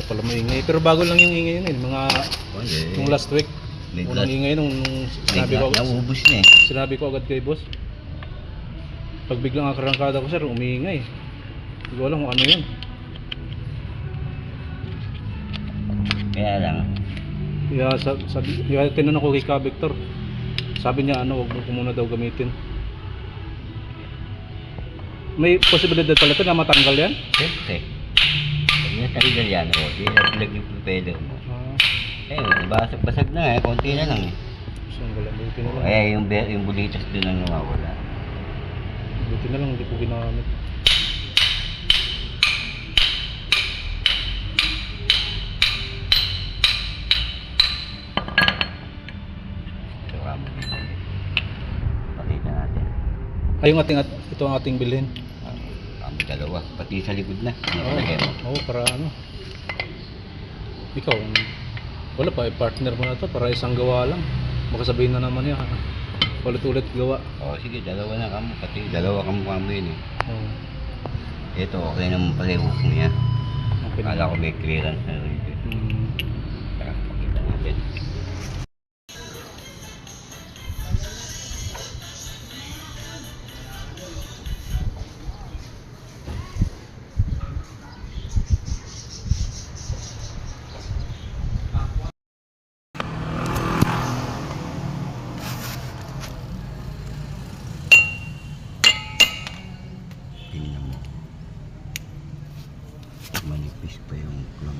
Kaya pala maingay. Pero bago lang yung ingay yun eh. Mga nung last week. Unang ingay nung sinabi ko. Naubos na eh. Sinabi ko agad kay boss. Pag biglang akarangkada ko sir, umiingay. Hindi ko alam kung ano yun. Kaya lang. Kaya tinanong ko kay Ka Victor. Sabi niya ano, huwag mo muna daw gamitin. May posibilidad pala ito na matanggal yan? Siyempre. Pag natanggal yan, di na pilag yung propeller mo. Basag na eh, konti na lang eh. Buti na lang. Kaya yung bulitas doon ang nawawala. Buti na lang, hindi ko ginamit. Pakita natin. Ay, ito ang ating bilhin. Kami dalawa, pati sa likod na. Oo, para ano. Ikaw, wala pa, partner mo na to para isang gawa lang. Baka sabihin na naman yan. Ulit-ulit gawa. Sige, dalawa na kamo, pati dalawa kamo yun eh. Oo. Ito, okay naman pala yung hook niya. Okay. Kala ko may clearance na rin. Tara, pakita natin. Tingnan mo. Manipis pa yung clam.